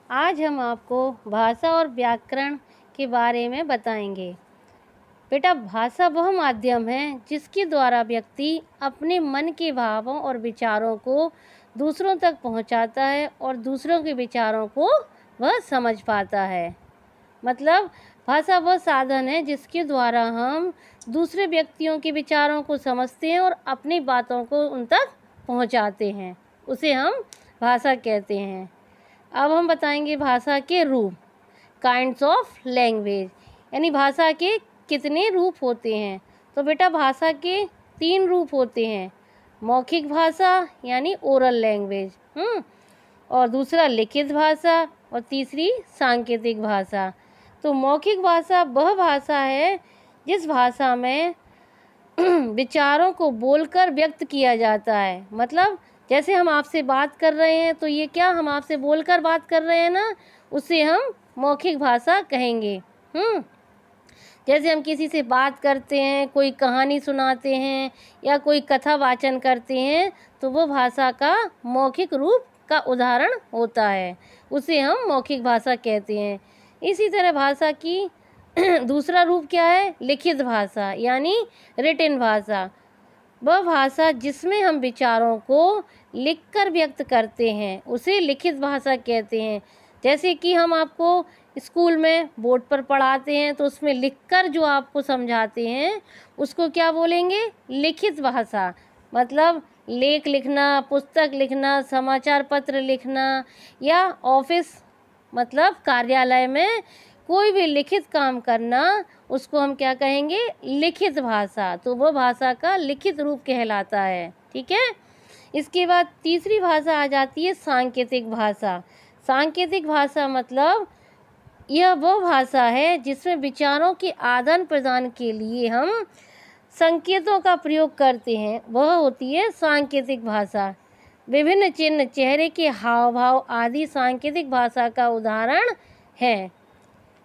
आज हम आपको भाषा और व्याकरण के बारे में बताएंगे। बेटा, भाषा वह माध्यम है जिसके द्वारा व्यक्ति अपने मन के भावों और विचारों को दूसरों तक पहुंचाता है और दूसरों के विचारों को वह समझ पाता है। मतलब भाषा वह साधन है जिसके द्वारा हम दूसरे व्यक्तियों के विचारों को समझते हैं और अपनी बातों को उन तक पहुंचाते हैं, उसे हम भाषा कहते हैं। अब हम बताएंगे भाषा के रूप, काइंड्स ऑफ लैंग्वेज, यानी भाषा के कितने रूप होते हैं। तो बेटा, भाषा के 3 रूप होते हैं। मौखिक भाषा यानी ओरल लैंग्वेज, और दूसरा लिखित भाषा, और तीसरी सांकेतिक भाषा। तो मौखिक भाषा वह भाषा है जिस भाषा में विचारों को बोलकर व्यक्त किया जाता है। मतलब जैसे हम आपसे बात कर रहे हैं, तो ये क्या हम आपसे बोलकर बात कर रहे हैं ना, उसे हम मौखिक भाषा कहेंगे। जैसे हम किसी से बात करते हैं, कोई कहानी सुनाते हैं या कोई कथा वाचन करते हैं, तो वो भाषा का मौखिक रूप का उदाहरण होता है, उसे हम मौखिक भाषा कहते हैं। इसी तरह भाषा की दूसरा रूप क्या है? लिखित भाषा यानी रिटन भाषा। वह भाषा जिसमें हम विचारों को लिखकर व्यक्त करते हैं, उसे लिखित भाषा कहते हैं। जैसे कि हम आपको स्कूल में बोर्ड पर पढ़ाते हैं, तो उसमें लिखकर जो आपको समझाते हैं उसको क्या बोलेंगे? लिखित भाषा। मतलब लेख लिखना, पुस्तक लिखना, समाचार पत्र लिखना, या ऑफिस मतलब कार्यालय में कोई भी लिखित काम करना, उसको हम क्या कहेंगे? लिखित भाषा। तो वो भाषा का लिखित रूप कहलाता है। ठीक है। इसके बाद तीसरी भाषा आ जाती है सांकेतिक भाषा। सांकेतिक भाषा मतलब यह वो भाषा है जिसमें विचारों के आदान प्रदान के लिए हम संकेतों का प्रयोग करते हैं, वह होती है सांकेतिक भाषा। विभिन्न चिन्ह, चेहरे के हाव भाव आदि सांकेतिक भाषा का उदाहरण है।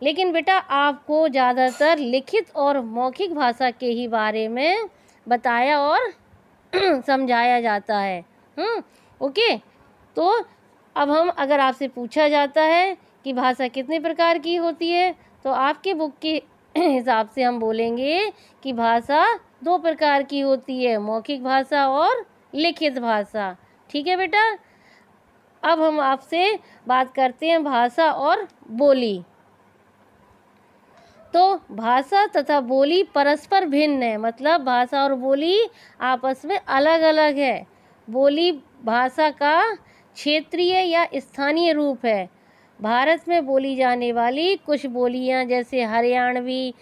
लेकिन बेटा, आपको ज़्यादातर लिखित और मौखिक भाषा के ही बारे में बताया और समझाया जाता है। ओके। तो अब हम अगर आपसे पूछा जाता है कि भाषा कितने प्रकार की होती है, तो आपके बुक के हिसाब से हम बोलेंगे कि भाषा 2 प्रकार की होती है, मौखिक भाषा और लिखित भाषा। ठीक है बेटा। अब हम आपसे बात करते हैं भाषा और बोली। तो भाषा तथा बोली परस्पर भिन्न है। मतलब भाषा और बोली आपस में अलग अलग है। बोली भाषा का क्षेत्रीय या स्थानीय रूप है। भारत में बोली जाने वाली कुछ बोलियां जैसे हरियाणवी,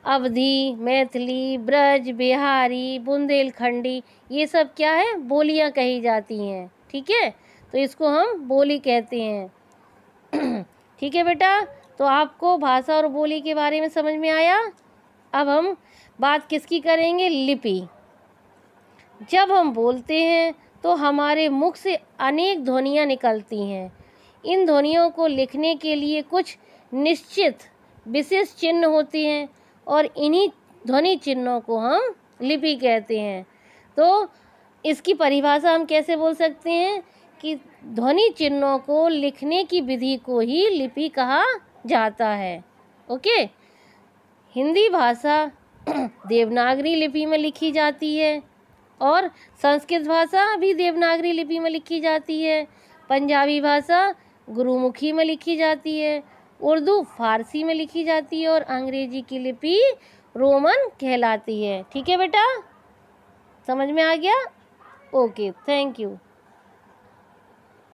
अवधी, मैथिली, ब्रज, बिहारी, बुंदेलखंडी, ये सब क्या है? बोलियां कही जाती हैं। ठीक है। तो इसको हम बोली कहते हैं। ठीक है बेटा। तो आपको भाषा और बोली के बारे में समझ में आया। अब हम बात किसकी करेंगे? लिपि। जब हम बोलते हैं तो हमारे मुख से अनेक ध्वनियाँ निकलती हैं। इन ध्वनियों को लिखने के लिए कुछ निश्चित विशेष चिन्ह होते हैं और इन्हीं ध्वनि चिन्हों को हम लिपि कहते हैं। तो इसकी परिभाषा हम कैसे बोल सकते हैं कि ध्वनि चिन्हों को लिखने की विधि को ही लिपि कहा जाता है। ओके। हिंदी भाषा देवनागरी लिपि में लिखी जाती है और संस्कृत भाषा भी देवनागरी लिपि में लिखी जाती है। पंजाबी भाषा गुरुमुखी में लिखी जाती है। उर्दू फारसी में लिखी जाती है और अंग्रेजी की लिपि रोमन कहलाती है। ठीक है बेटा, समझ में आ गया? Okay, thank you.